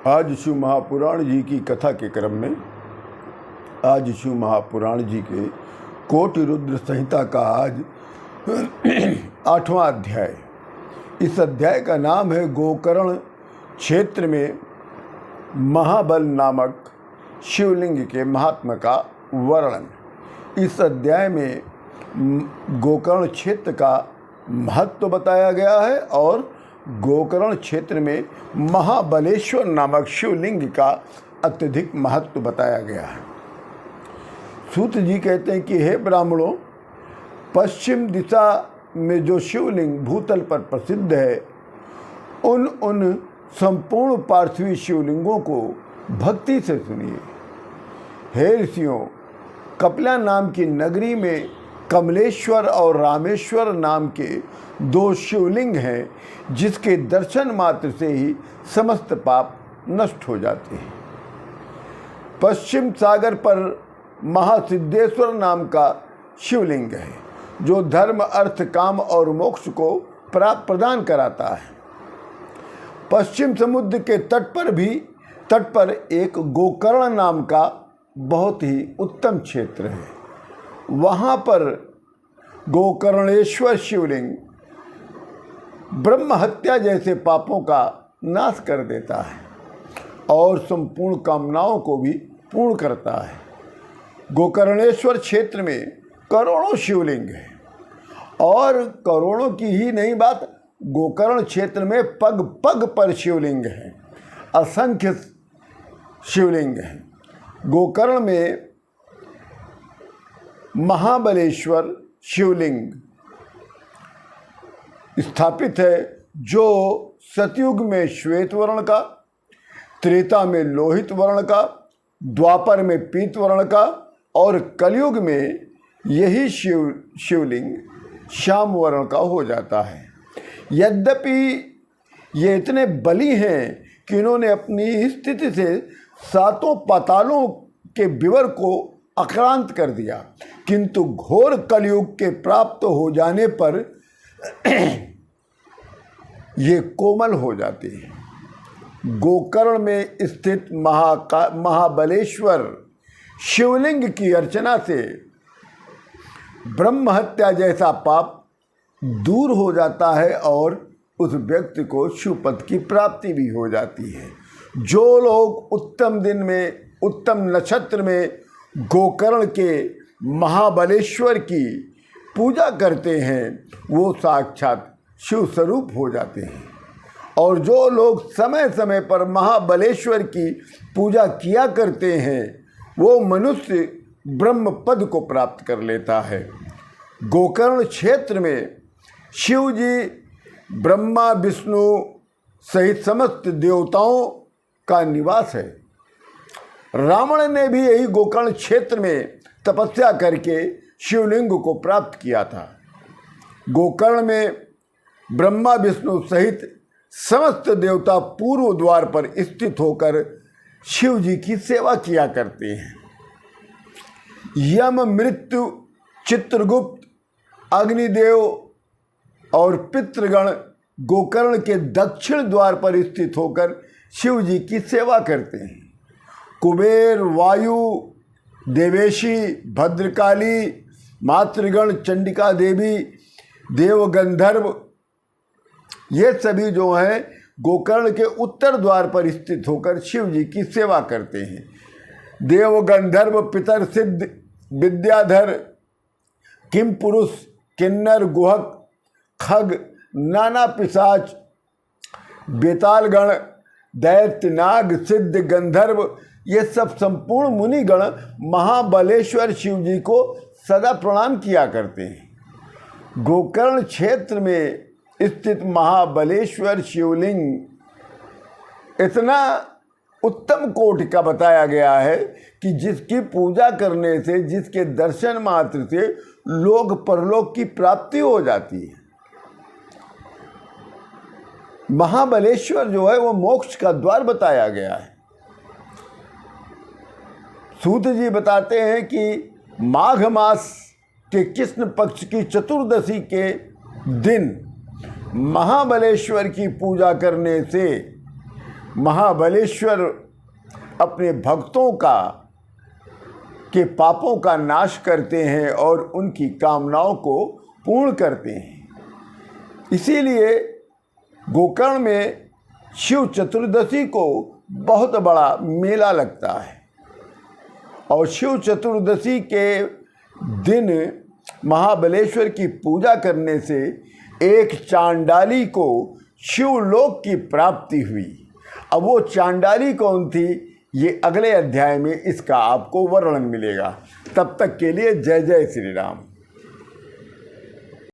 आज शिव महापुराण जी की कथा के क्रम में आज शिव महापुराण जी के कोटि रुद्र संहिता का आज 8वां अध्याय। इस अध्याय का नाम है गोकर्ण क्षेत्र में महाबल नामक शिवलिंग के महात्मा का वर्णन। इस अध्याय में गोकर्ण क्षेत्र का महत्व बताया गया है और गोकर्ण क्षेत्र में महाबलेश्वर नामक शिवलिंग का अत्यधिक महत्व बताया गया है। सूत जी कहते हैं कि हे ब्राह्मणों, पश्चिम दिशा में जो शिवलिंग भूतल पर प्रसिद्ध है उन संपूर्ण पार्थिवी शिवलिंगों को भक्ति से सुनिए। हे ऋषियों, कपिला नाम की नगरी में कमलेश्वर और रामेश्वर नाम के दो शिवलिंग हैं जिसके दर्शन मात्र से ही समस्त पाप नष्ट हो जाते हैं। पश्चिम सागर पर महासिद्धेश्वर नाम का शिवलिंग है जो धर्म, अर्थ, काम और मोक्ष को प्रदान कराता है। पश्चिम समुद्र के तट पर एक गोकर्ण नाम का बहुत ही उत्तम क्षेत्र है। वहाँ पर गोकर्णेश्वर शिवलिंग ब्रह्म हत्या जैसे पापों का नाश कर देता है और संपूर्ण कामनाओं को भी पूर्ण करता है। गोकर्णेश्वर क्षेत्र में करोड़ों शिवलिंग हैं और करोड़ों की ही नहीं बात, गोकर्ण क्षेत्र में पग पग पर शिवलिंग हैं, असंख्य शिवलिंग हैं। गोकर्ण में महाबलेश्वर शिवलिंग स्थापित है जो सतयुग में श्वेत वर्ण का, त्रेता में लोहित वर्ण का, द्वापर में पीत वर्ण का और कलयुग में यही शिवलिंग श्याम वर्ण का हो जाता है। यद्यपि ये इतने बली हैं कि इन्होंने अपनी स्थिति से सातों पातालों के विवर को आक्रांत कर दिया, किंतु घोर कलयुग के प्राप्त हो जाने पर ये कोमल हो जाते हैं। गोकर्ण में स्थित महाबलेश्वर शिवलिंग की अर्चना से ब्रह्म हत्या जैसा पाप दूर हो जाता है और उस व्यक्ति को शिवपद की प्राप्ति भी हो जाती है। जो लोग उत्तम दिन में, उत्तम नक्षत्र में गोकर्ण के महाबलेश्वर की पूजा करते हैं वो साक्षात शिव स्वरूप हो जाते हैं और जो लोग समय समय पर महाबलेश्वर की पूजा किया करते हैं वो मनुष्य ब्रह्म पद को प्राप्त कर लेता है। गोकर्ण क्षेत्र में शिव जी ब्रह्मा, विष्णु सहित समस्त देवताओं का निवास है। रावण ने भी यही गोकर्ण क्षेत्र में तपस्या करके शिवलिंग को प्राप्त किया था। गोकर्ण में ब्रह्मा, विष्णु सहित समस्त देवता पूर्व द्वार पर स्थित होकर शिव जी की सेवा किया करते हैं। यम, मृत्यु, चित्रगुप्त, अग्निदेव और पितृगण गोकर्ण के दक्षिण द्वार पर स्थित होकर शिव जी की सेवा करते हैं। कुबेर, वायु, देवेशी, भद्रकाली, मातृगण, चंडिका देवी, देव, गंधर्व, ये सभी जो हैं गोकर्ण के उत्तर द्वार पर स्थित होकर शिव जी की सेवा करते हैं। देव, गंधर्व, पितर, सिद्ध, विद्याधर, किम पुरुष, किन्नर, गुहक, खग, नाना पिशाच, बेतालगण, दैत्य, नाग, सिद्ध, गंधर्व, ये सब संपूर्ण मुनिगण महाबलेश्वर शिव जी को सदा प्रणाम किया करते हैं। गोकर्ण क्षेत्र में स्थित महाबलेश्वर शिवलिंग इतना उत्तम कोटि का बताया गया है कि जिसकी पूजा करने से, जिसके दर्शन मात्र से लोक परलोक की प्राप्ति हो जाती है। महाबलेश्वर जो है वो मोक्ष का द्वार बताया गया है। सूत जी बताते हैं कि माघ मास के कृष्ण पक्ष की चतुर्दशी के दिन महाबलेश्वर की पूजा करने से महाबलेश्वर अपने भक्तों के पापों का नाश करते हैं और उनकी कामनाओं को पूर्ण करते हैं। इसीलिए गोकर्ण में शिव चतुर्दशी को बहुत बड़ा मेला लगता है और शिव चतुर्दशी के दिन महाबलेश्वर की पूजा करने से एक चांडाली को शिवलोक की प्राप्ति हुई। अब वो चांडाली कौन थी, ये अगले अध्याय में इसका आपको वर्णन मिलेगा। तब तक के लिए जय जय श्री राम।